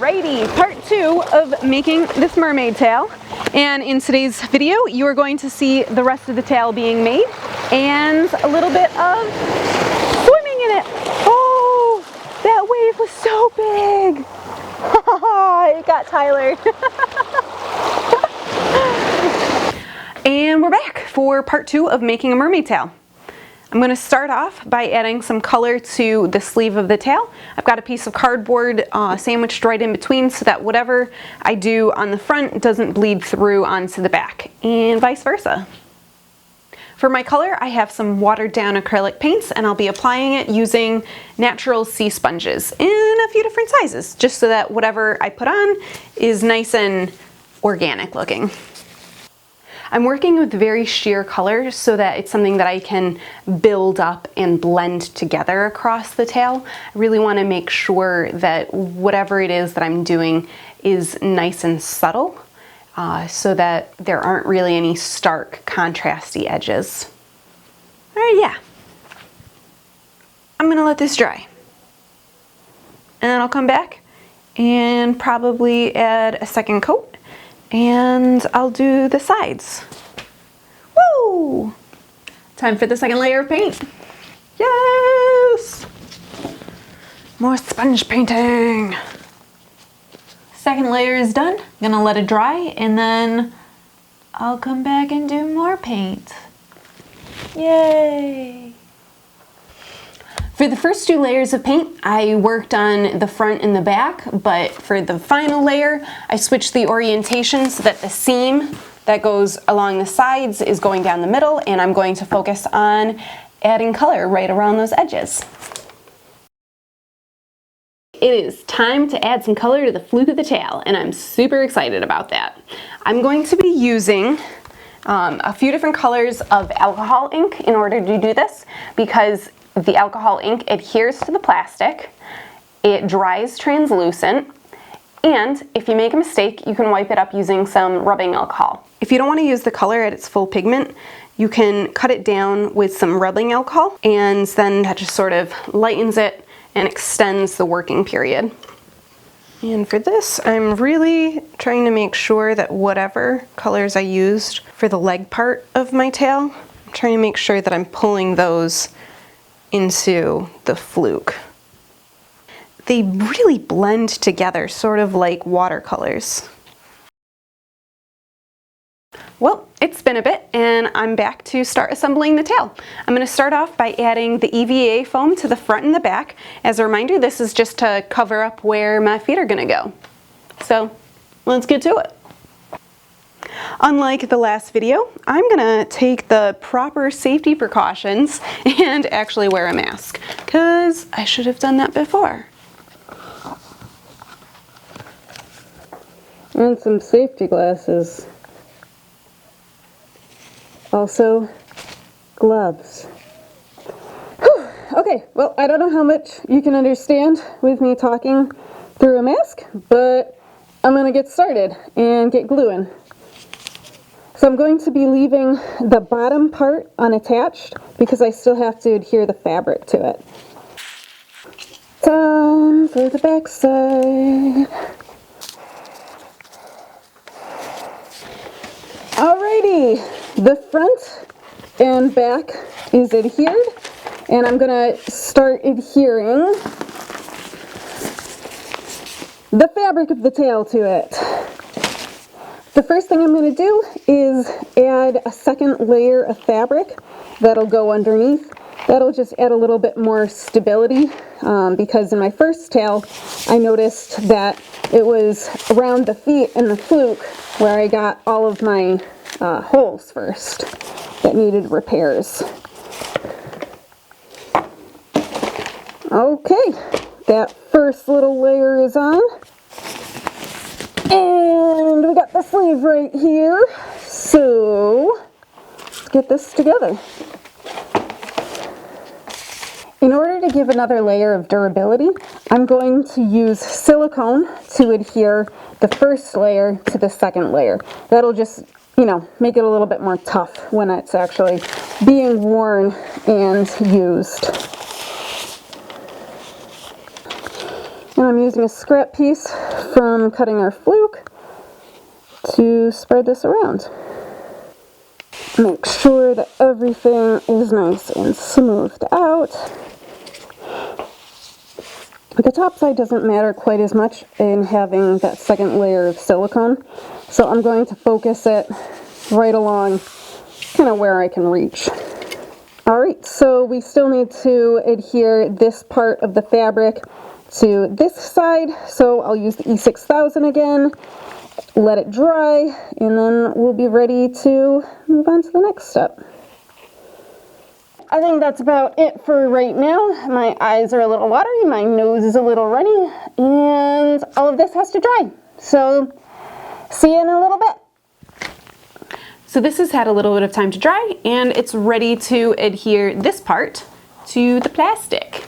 Alrighty, part 2 of making this mermaid tail. And in today's video, you are going to see the rest of the tail being made and a little bit of swimming in it. Oh, that wave was so big. It got Tyler. And we're back for part 2 of making a mermaid tail. I'm going to start off by adding some color to the sleeve of the tail. I've got a piece of cardboard sandwiched right in between so that whatever I do on the front doesn't bleed through onto the back, and vice versa. For my color, I have some watered down acrylic paints, and I'll be applying it using natural sea sponges in a few different sizes, just so that whatever I put on is nice and organic looking. I'm working with very sheer colors so that it's something that I can build up and blend together across the tail. I really want to make sure that whatever it is that I'm doing is nice and subtle so that there aren't really any stark contrasty edges. Alright, yeah. I'm gonna let this dry. And then I'll come back and probably add a second coat. And I'll do the sides. Woo! Time for the second layer of paint. Yes! More sponge painting. Second layer is done. I'm gonna let it dry and then I'll come back and do more paint. Yay! For the first 2 layers of paint, I worked on the front and the back, but for the final layer, I switched the orientation so that the seam that goes along the sides is going down the middle, and I'm going to focus on adding color right around those edges. It is time to add some color to the fluke of the tail, and I'm super excited about that. I'm going to be using a few different colors of alcohol ink in order to do this, because the alcohol ink adheres to the plastic, it dries translucent, and if you make a mistake, you can wipe it up using some rubbing alcohol. If you don't want to use the color at its full pigment, you can cut it down with some rubbing alcohol, and then that just sort of lightens it and extends the working period. And for this, I'm really trying to make sure that whatever colors I used for the leg part of my tail, I'm trying to make sure that I'm pulling those into the fluke. They really blend together, sort of like watercolors. Well, it's been a bit and I'm back to start assembling the tail. I'm going to start off by adding the EVA foam to the front and the back. As a reminder, this is just to cover up where my feet are going to go. So let's get to it. Unlike the last video, I'm gonna take the proper safety precautions and actually wear a mask, because I should have done that before. And some safety glasses. Also, gloves. Whew. Okay, well, I don't know how much you can understand with me talking through a mask, but I'm gonna get started and get gluing. So I'm going to be leaving the bottom part unattached because I still have to adhere the fabric to it. Time for the back side. Alrighty, the front and back is adhered, and I'm going to start adhering the fabric of the tail to it. The first thing I'm going to do is add a second layer of fabric that'll go underneath. That'll just add a little bit more stability because in my first tail I noticed that it was around the feet and the fluke where I got all of my holes first that needed repairs. Okay, that first little layer is on. And we got the sleeve right here, so let's get this together. In order to give another layer of durability, I'm going to use silicone to adhere the first layer to the second layer. That'll just, make it a little bit more tough when it's actually being worn and used. And I'm using a scrap piece from cutting our fluke to spread this around. Make sure that everything is nice and smoothed out. The top side doesn't matter quite as much in having that second layer of silicone, so I'm going to focus it right along kind of where I can reach. Alright, so we still need to adhere this part of the fabric to this side, so I'll use the E6000 again, let it dry, and then we'll be ready to move on to the next step. I think that's about it for right now. My eyes are a little watery, my nose is a little runny, and all of this has to dry. So, see you in a little bit. So this has had a little bit of time to dry, and it's ready to adhere this part to the plastic.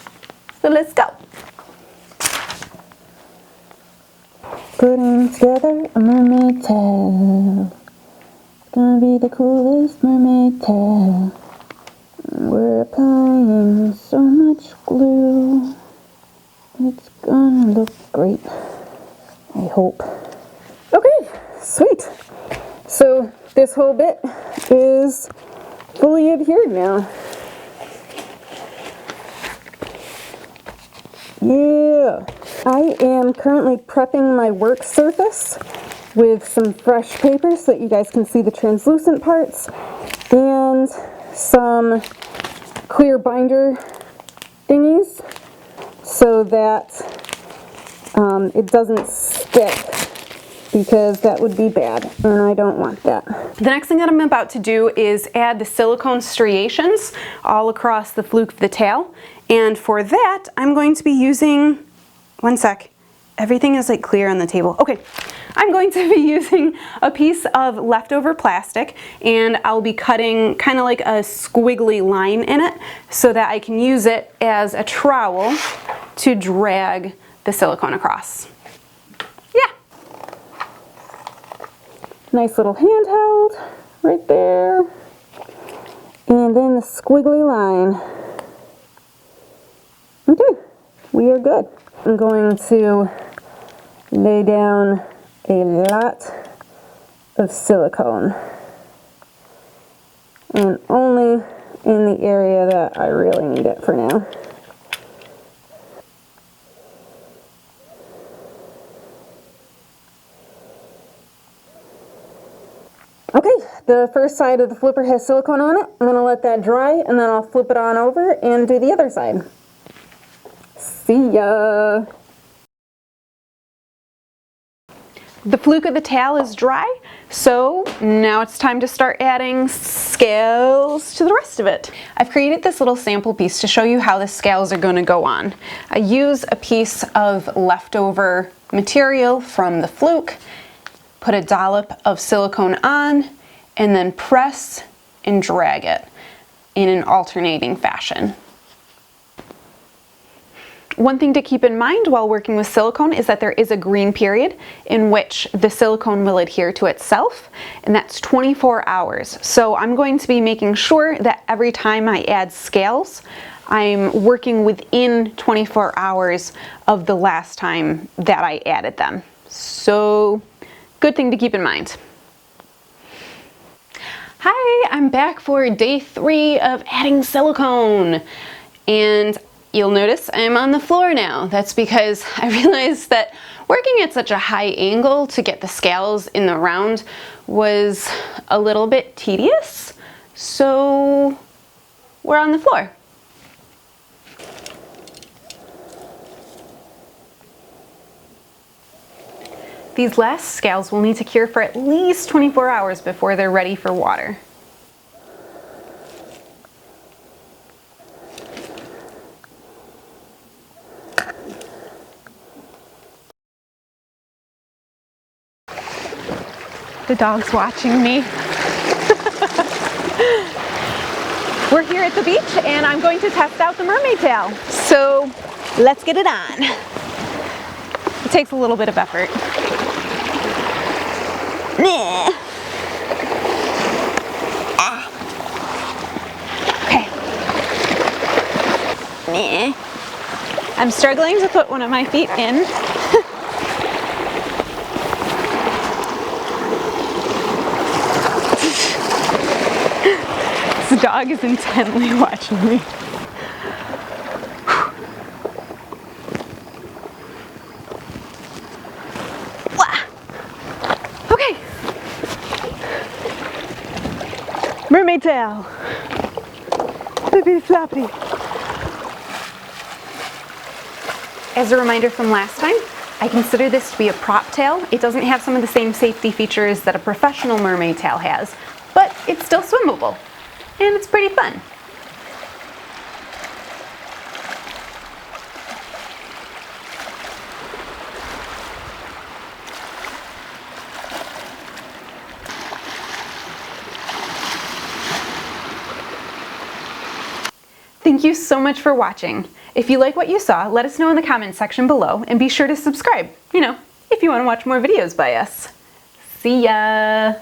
So let's go. Putting together a mermaid tail. It's gonna be the coolest mermaid tail. We're applying so much glue. It's gonna look great, I hope. Okay, sweet. So this whole bit is fully adhered now. Yeah. I am currently prepping my work surface with some fresh paper so that you guys can see the translucent parts, and some clear binder thingies so that it doesn't stick, because that would be bad and I don't want that. The next thing that I'm about to do is add the silicone striations all across the fluke of the tail, and for that I'm going to be using, one sec, everything is like clear on the table. Okay, I'm going to be using a piece of leftover plastic, and I'll be cutting kind of like a squiggly line in it so that I can use it as a trowel to drag the silicone across. Yeah. Nice little handheld right there. And then the squiggly line. Okay, we are good. I'm going to lay down a lot of silicone, and only in the area that I really need it for now. Okay, the first side of the flipper has silicone on it. I'm going to let that dry, and then I'll flip it on over and do the other side. See ya! The fluke of the tail is dry, so now it's time to start adding scales to the rest of it. I've created this little sample piece to show you how the scales are going to go on. I use a piece of leftover material from the fluke, put a dollop of silicone on, and then press and drag it in an alternating fashion. One thing to keep in mind while working with silicone is that there is a green period in which the silicone will adhere to itself, and that's 24 hours. So I'm going to be making sure that every time I add scales, I'm working within 24 hours of the last time that I added them. So, good thing to keep in mind. Hi, I'm back for day 3 of adding silicone, and you'll notice I'm on the floor now. That's because I realized that working at such a high angle to get the scales in the round was a little bit tedious, so we're on the floor. These last scales will need to cure for at least 24 hours before they're ready for water. The dog's watching me. We're here at the beach and I'm going to test out the mermaid tail. So let's get it on. It takes a little bit of effort. Okay. I'm struggling to put one of my feet in. This dog is intently watching me. Okay. Mermaid tail. Flippity floppity. As a reminder from last time, I consider this to be a prop tail. It doesn't have some of the same safety features that a professional mermaid tail has, but it's still swimmable, and it's pretty fun. Thank you so much for watching. If you like what you saw, let us know in the comments section below, and be sure to subscribe, if you want to watch more videos by us. See ya!